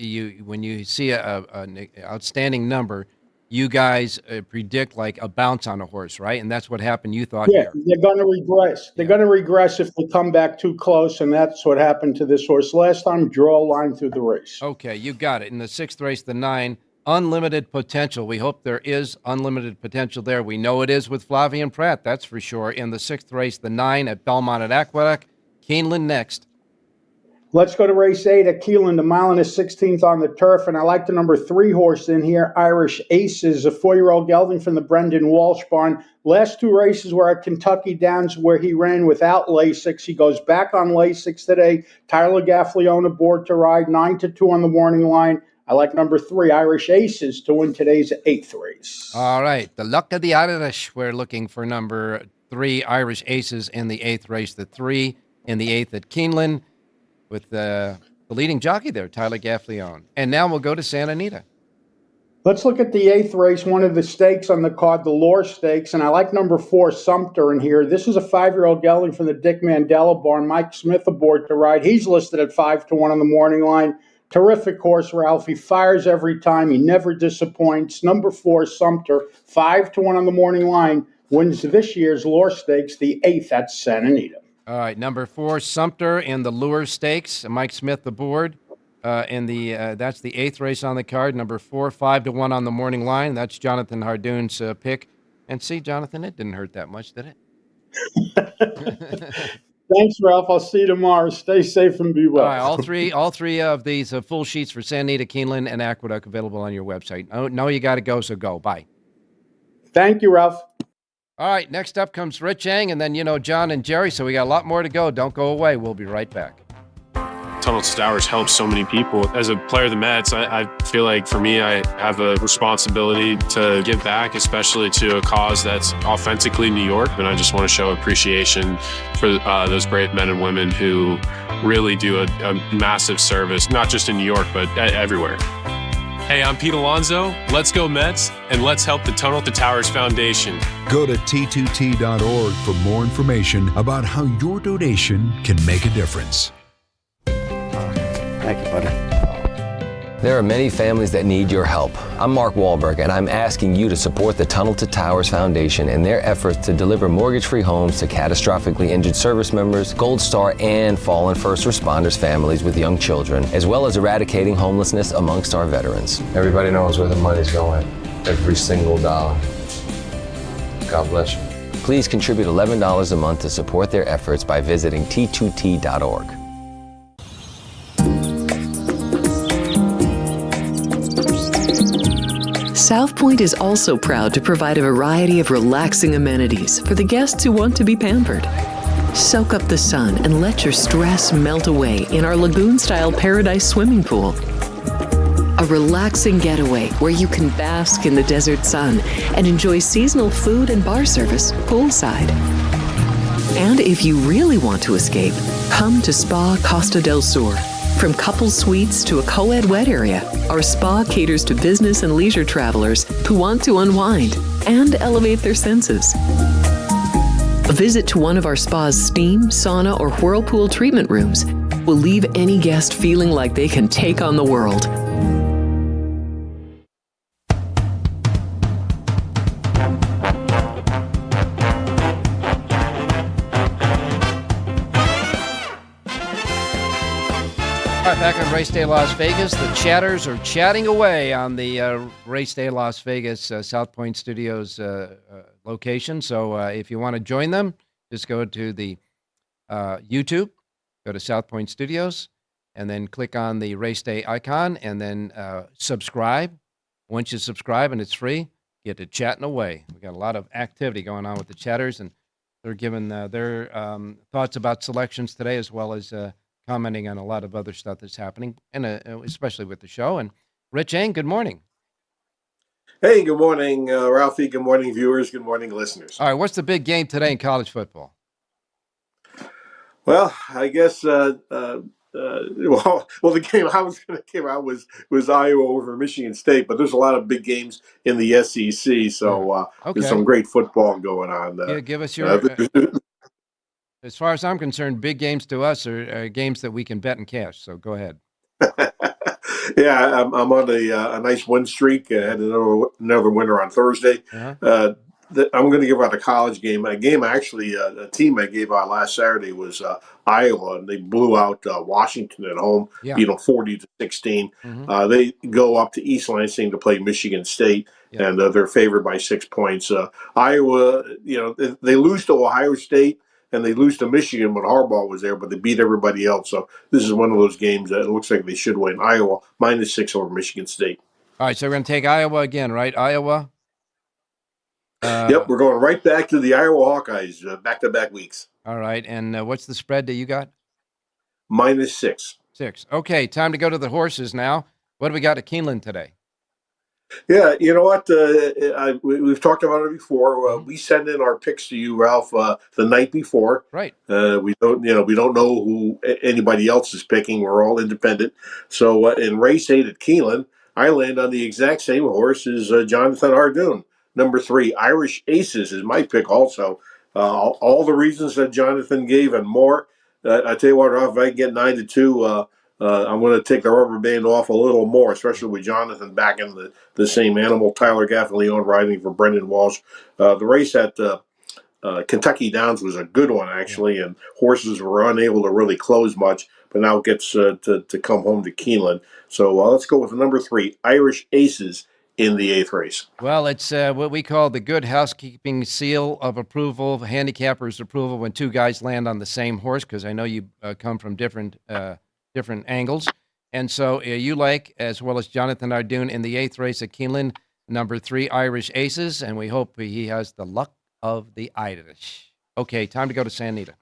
when you see an outstanding number, you guys predict like a bounce on a horse, right? And that's what happened. You thought Yeah, here. they're going to regress. They're going to regress if they come back too close, and that's what happened to this horse last time. Draw a line through the race. Okay, you got it. In the 6th race, the 9, Unlimited Potential. We hope there is unlimited potential there. We know it is with Flavian Pratt, that's for sure. In the 6th race, the 9 at Belmont at Aqueduct. Keeneland next. Let's go to race 8 at Keeneland, a mile and a 16th on the turf. And I like the number 3 horse in here, Irish Aces, a 4-year-old gelding from the Brendan Walsh barn. Last 2 races were at Kentucky Downs, where he ran without Lasix. He goes back on Lasix today. Tyler Gaffleone aboard to ride, 9-2 on the morning line. I like number 3, Irish Aces, to win today's 8th race. All right, the luck of the Irish. We're looking for number 3, Irish Aces, in the 8th race. The 3 in the 8th at Keeneland, with the leading jockey there, Tyler Gaffleone. And now we'll go to Santa Anita. Let's look at the 8th race, one of the stakes on the card, the Lore Stakes, and I like number 4, Sumter, in here. This is a 5-year-old gelding from the Dick Mandela barn. Mike Smith aboard to ride. He's listed at 5-1 on the morning line. Terrific horse, Ralph. He fires every time. He never disappoints. Number 4, Sumter, 5-1 on the morning line, wins this year's Lore Stakes, the 8th at Santa Anita. All right, number 4, Sumter in the Lure Stakes. Mike Smith aboard. That's the 8th race on the card. Number 4, 5-1 on the morning line. That's Jonathan Hardoon's pick. And see, Jonathan, it didn't hurt that much, did it? Thanks, Ralph. I'll see you tomorrow. Stay safe and be well. All right, all three of these full sheets for Santa Anita, Keeneland, and Aqueduct available on your website. Oh, no, you got to go, so go. Bye. Thank you, Ralph. All right, next up comes Rich Yang, and then, John and Jerry, so we got a lot more to go. Don't go away. We'll be right back. Tunnel to Towers helps so many people. As a player of the Mets, I feel like for me, I have a responsibility to give back, especially to a cause that's authentically New York. And I just want to show appreciation for those brave men and women who really do a massive service, not just in New York, but everywhere. Hey, I'm Pete Alonso. Let's go Mets, and let's help the Tunnel to Towers Foundation. Go to T2T.org for more information about how your donation can make a difference. Thank you, buddy. There are many families that need your help. I'm Mark Wahlberg, and I'm asking you to support the Tunnel to Towers Foundation in their efforts to deliver mortgage-free homes to catastrophically injured service members, Gold Star, and fallen first responders families with young children, as well as eradicating homelessness amongst our veterans. Everybody knows where the money's going. Every single dollar. God bless you. Please contribute $11 a month to support their efforts by visiting T2T.org. South Point is also proud to provide a variety of relaxing amenities for the guests who want to be pampered. Soak up the sun and let your stress melt away in our lagoon-style paradise swimming pool. A relaxing getaway where you can bask in the desert sun and enjoy seasonal food and bar service poolside. And if you really want to escape, come to Spa Costa del Sur. From couple suites to a co-ed wet area, our spa caters to business and leisure travelers who want to unwind and elevate their senses. A visit to one of our spa's steam, sauna, or whirlpool treatment rooms will leave any guest feeling like they can take on the world. Back on Race Day Las Vegas, the chatters are chatting away on the Race Day Las Vegas South Point Studios location. So if you want to join them, just go to the YouTube, go to South Point Studios, and then click on the Race Day icon, and then subscribe. Once you subscribe, and it's free, get to chatting away. We got a lot of activity going on with the chatters, and they're giving their thoughts about selections today, as well as commenting on a lot of other stuff that's happening, and especially with the show. And Rich Eng, good morning. Hey, good morning, Ralphie. Good morning, viewers. Good morning, listeners. All right, what's the big game today in college football? Well, I guess the game I was going to give out was Iowa over Michigan State, but there's a lot of big games in the SEC, so there's some great football going on. Give us your. As far as I'm concerned, big games to us are games that we can bet and cash. So go ahead. Yeah, I'm on a nice win streak. I had another winner on Thursday. Uh-huh. I'm going to give out a college game. A team I gave out last Saturday was Iowa, and they blew out Washington at home, beat them 40-16. Mm-hmm. They go up to East Lansing to play Michigan State, and they're favored by 6 points. Iowa, they lose to Ohio State, and they lose to Michigan when Harbaugh was there, but they beat everybody else. So this is one of those games that it looks like they should win. Iowa -6 over Michigan State. All right, so we're going to take Iowa again, right? Iowa? Yep, we're going right back to the Iowa Hawkeyes, back-to-back weeks. All right, and what's the spread that you got? -6. 6. Okay, time to go to the horses now. What do we got at Keeneland today? Yeah, you know what? We've talked about it before. We send in our picks to you, Ralph, the night before. Right. We don't know who anybody else is picking. We're all independent. So in race 8 at Keeneland, I land on the exact same horse as Jonathan Hardoon. Number 3, Irish Aces is my pick. Also, all the reasons that Jonathan gave and more. I tell you what, Ralph, if I get 9-2. I'm going to take the rubber band off a little more, especially with Jonathan back in the same animal. Tyler Gaffalione riding for Brendan Walsh. The race at Kentucky Downs was a good one, actually, and horses were unable to really close much, but now it gets to come home to Keeneland. So let's go with number 3, Irish Aces in the 8th race. Well, it's what we call the good housekeeping seal of approval, handicapper's approval, when two guys land on the same horse, because I know you come from different angles. And so you like, as well as Jonathan Hardoon in the 8th race at Keeneland, number 3, Irish Aces, and we hope he has the luck of the Irish. Okay, time to go to San Anita.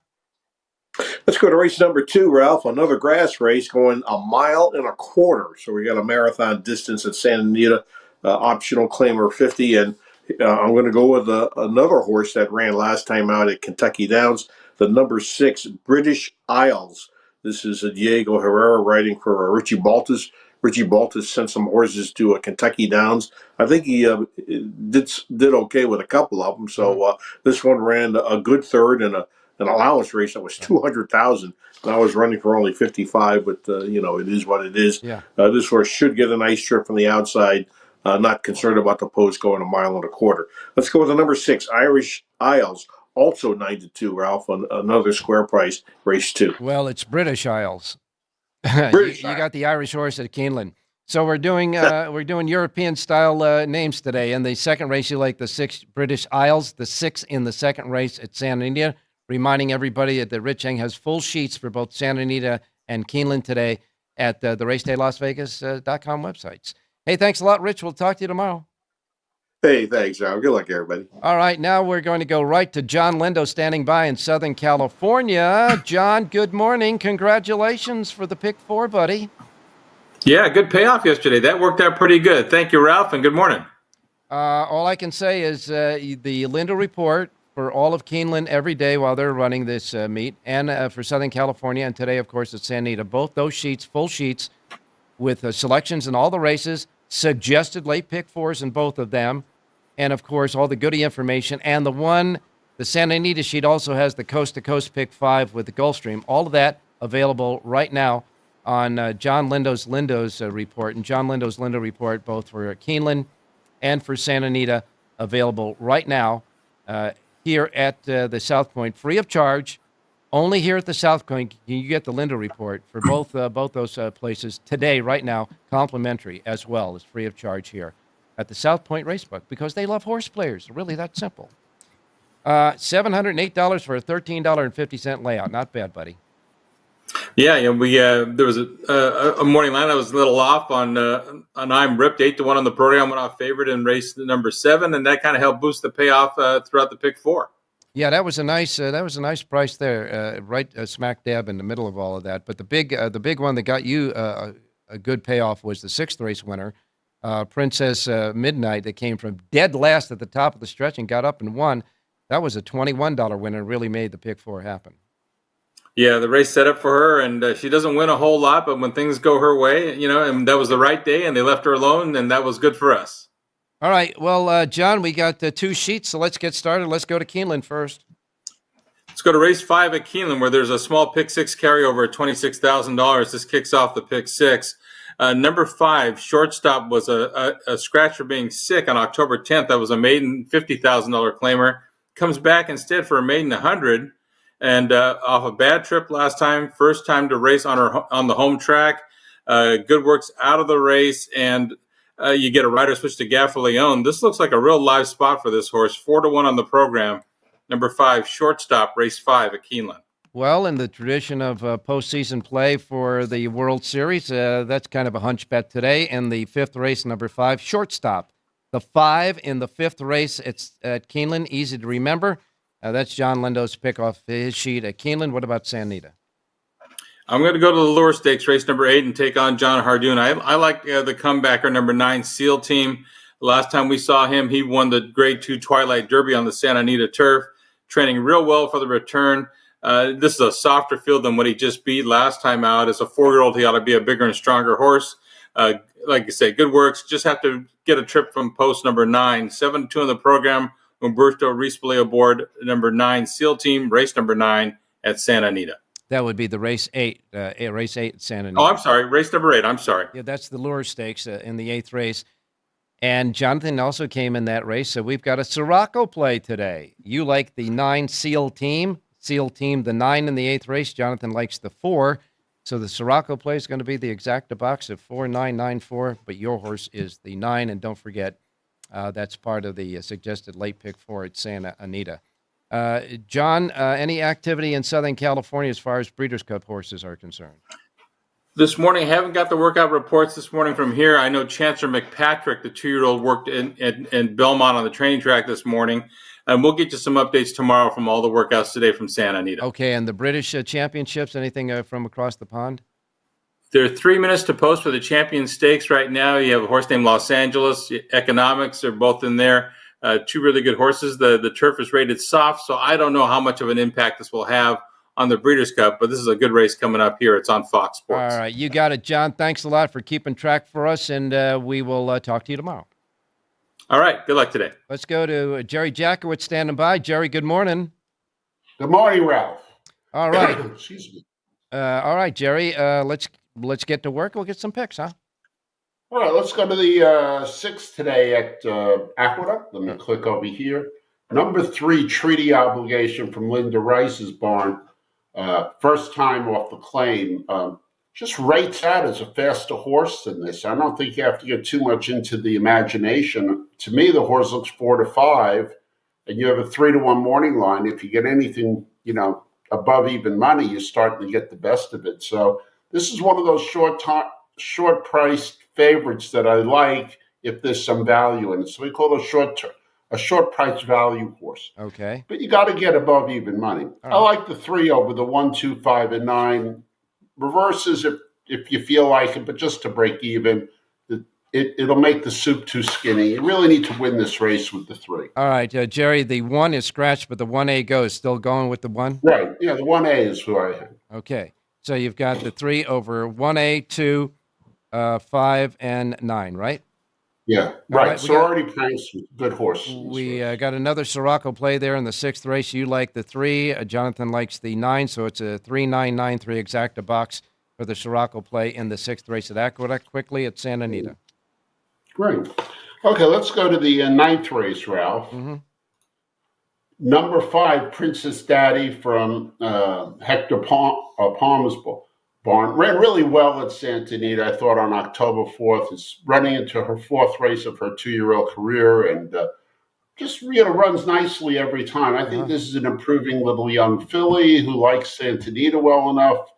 Let's go to race number 2, Ralph. Another grass race going 1.25 miles. So we got a marathon distance at San Anita, optional claimer 50. And I'm going to go with another horse that ran last time out at Kentucky Downs, the number 6, British Isles. This is Diego Herrera riding for Richie Baltas. Richie Baltus sent some horses to Kentucky Downs. I think he did okay with a couple of them. So this one ran a good third in an allowance race that was 200,000. And I was running for only 55, but it is what it is. Yeah. This horse should get a nice trip from the outside. Not concerned about the post going 1.25 miles. Let's go with the number 6, Irish Isles. Also 9-2, Ralph, on another square price, race 2. Well, it's British Isles. British you got the Irish horse at Keeneland. So we're doing European style names today. In the second race, you like the 6 British Isles, the 6 in the second race at Santa Anita. Reminding everybody that Rich Eng has full sheets for both Santa Anita and Keeneland today at the RacedayLasVegas.com websites. Hey, thanks a lot, Rich. We'll talk to you tomorrow. Hey, thanks, Ralph. Good luck, everybody. All right, now we're going to go right to John Lindo standing by in Southern California. John, good morning. Congratulations for the pick 4, buddy. Yeah, good payoff yesterday. That worked out pretty good. Thank you, Ralph, and good morning. All I can say is the Lindo report for all of Keeneland every day while they're running this meet, and for Southern California, and today, of course, at Santa Anita. Both those sheets, full sheets, with selections in all the races, suggested late pick 4s in both of them, and, of course, all the goodie information. And the Santa Anita sheet also has the coast-to-coast pick 5 with the Gulfstream. All of that available right now on John Lindo's report. And John Lindo's Lindo report, both for Keeneland and for Santa Anita, available right now here at the South Point, free of charge. Only here at the South Point can you get the Lindo report for both those places today, right now, complimentary as well. It's free of charge here at the South Point Racebook because they love horse players. Really that simple. $708 for a $13.50 layout. Not bad, buddy. Yeah, we there was a morning line I was a little off on I'm Ripped 8-1 on the program, went off favorite in race number 7, and that kind of helped boost the payoff throughout the pick 4. Yeah, that was a nice price there, right smack dab in the middle of all of that. But the big one that got you a good payoff was the 6th race winner, Princess Midnight, that came from dead last at the top of the stretch and got up and won. That was a $21 winner, really made the pick 4 happen. Yeah, the race set up for her, and she doesn't win a whole lot, but when things go her way, and that was the right day, and they left her alone, and that was good for us. All right, well, John, we got 2 sheets, so let's get started. Let's go to Keeneland first. Let's go to race 5 at Keeneland, where there's a small pick 6 carryover at $26,000. This kicks off the pick 6. Number 5, shortstop, was a scratch for being sick on October 10th. That was a maiden $50,000 claimer. Comes back instead for a maiden $100,000. And off a bad trip last time, first time to race on the home track. Good works out of the race, and you get a rider switch to Gaffaleone. This looks like a real live spot for this horse. 4-1 on the program. Number 5, shortstop, race 5 at Keeneland. Well, in the tradition of postseason play for the World Series, that's kind of a hunch bet today. And the 5th race, number 5, shortstop. The 5 in the 5th race at Keeneland, easy to remember. That's John Lindo's pick off his sheet at Keeneland. What about Santa Anita? I'm going to go to the Lure Stakes, race number 8, and take on John Hardoon. I like the comebacker, number 9, SEAL Team. Last time we saw him, he won the Grade 2 Twilight Derby on the Santa Anita turf, training real well for the return. This is a softer field than what he just beat last time out. As a 4-year-old, he ought to be a bigger and stronger horse. Like I say, good works. Just have to get a trip from post number 9. 7-2 in the program. Umberto Rispoli aboard number 9, SEAL Team, race number 9 at Santa Anita. That would be the race 8 at Santa Anita. Oh, I'm sorry, race number 8. I'm sorry. Yeah, that's the Lure Stakes in the 8th race. And Jonathan also came in that race, so we've got a Siraco play today. You like the 9 SEAL Team, the 9 in the 8th race. Jonathan likes the 4. So the Siraco play is going to be the exacta box of 4994, but your horse is the 9. And don't forget, that's part of the suggested late pick 4 at Santa Anita. John, any activity in Southern California as far as Breeders' Cup horses are concerned? This morning, I haven't got the workout reports this morning from here. I know Chancellor McPatrick, the 2-year-old, worked in Belmont on the training track this morning. And we'll get you some updates tomorrow from all the workouts today from Santa Anita. Okay, and the British Championships, anything from across the pond? There are 3 minutes to post for the Champion Stakes right now. You have a horse named Los Angeles. Economics are both in there. 2 really good horses. The turf is rated soft, so I don't know how much of an impact this will have on the Breeders' Cup, but this is a good race coming up here. It's on Fox Sports. All right, you got it, John. Thanks a lot for keeping track for us, and we will talk to you tomorrow. All right, good luck today. Let's go to Jerry Jackowitz standing by. Jerry, good morning. Good morning, Ralph. All right. Excuse me. All right, Jerry, let's get to work. We'll get some picks, huh? All right, let's go to the 6 today at Aqueduct. Let me click over here. Number 3, Treaty Obligation from Linda Rice's barn. First time off the claim. Just rates out as a faster horse than this. I don't think you have to get too much into the imagination. To me, the horse looks 4-5, and you have a 3-1 morning line. If you get anything, above even money, you're starting to get the best of it. So this is one of those short priced favorites that I like if there's some value in it. So we call it a short price value horse. Okay. But you got to get above even money. Right. I like the 3 over the 1, 2, 5, and 9. Reverses if you feel like it, but just to break even. It'll make the soup too skinny. You really need to win this race with the 3. All right, Jerry, the 1 is scratched, but the 1A goes. Still going with the 1? Right. Yeah, the 1A is who I have. Okay. So you've got the 3 over 1A, 2, 5, and 9, right? Yeah, right. So already playing some good horses. We got another Siraco play there in the 6th race. You like the 3. Jonathan likes the 9, so it's a 3-9-9-3 exacta box for the Siraco play in the 6th race at Aqueduct. Quickly at Santa Anita. Great. Okay, let's go to the 9th race, Ralph. Mm-hmm. Number 5, Princess Daddy from Hector Palmer's barn. Ran really well at Santa Anita, I thought, on October 4th. It's running into her 4th race of her 2-year-old career and just runs nicely every time. I think this is an improving little young filly who likes Santa Anita well enough.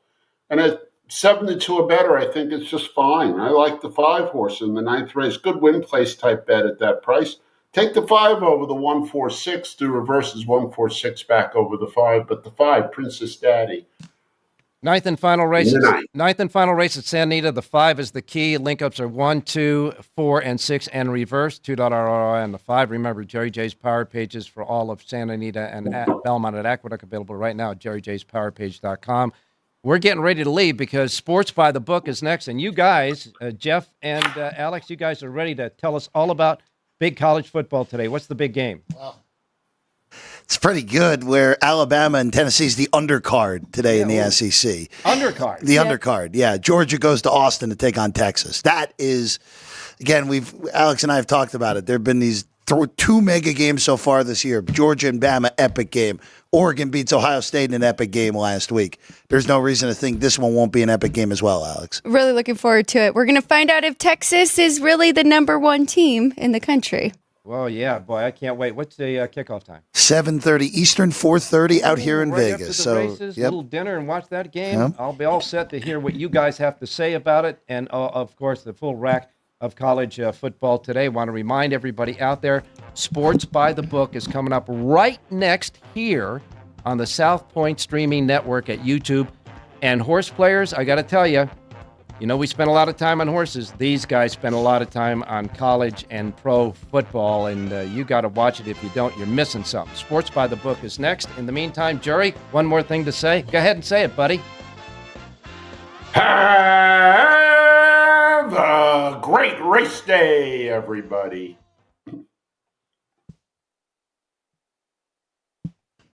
And at 7-2 or better, I think it's just fine. I like the 5 horse in the 9th race. Good win place type bet at that price. Take the 5 over the 1-4-6. Do reverses 1-4-6 back over the 5. But the 5, Princess Daddy. Ninth and final race at Santa Anita. The 5 is the key. Link-ups are 1, 2, 4, and 6, and reverse. $2 ROI on the 5. Remember, Jerry J's Power Pages for all of Santa Anita and at Belmont at Aqueduct available right now at jerryjspowerpage.com. We're getting ready to leave because Sports by the Book is next. And you guys, Jeff and Alex, you guys are ready to tell us all about big college football today. What's the big game? Wow. It's pretty good where Alabama and Tennessee's the undercard today in the SEC. Undercard? The undercard, yeah. Georgia goes to Austin to take on Texas. That is, again, Alex and I have talked about it. There have been these 2 mega games so far this year. Georgia and Bama, epic game. Oregon beats Ohio State in an epic game last week. There's no reason to think this one won't be an epic game as well, Alex. Really looking forward to it. We're going to find out if Texas is really the number 1 team in the country. Well, yeah, boy, I can't wait. What's the kickoff time? 7:30 Eastern, 4:30 out here in right Vegas. After the races, little dinner and watch that game. Yep. I'll be all set to hear what you guys have to say about it. And, of course, the full rack of college football today. Want to remind everybody out there, Sports by the Book is coming up right next here on the South Point Streaming Network at YouTube. And horse players, I got to tell you, we spend a lot of time on horses. These guys spend a lot of time on college and pro football, and you got to watch it. If you don't, you're missing something. Sports by the Book is next. In the meantime, Jerry, one more thing to say. Go ahead and say it, buddy. Have a great race day, everybody.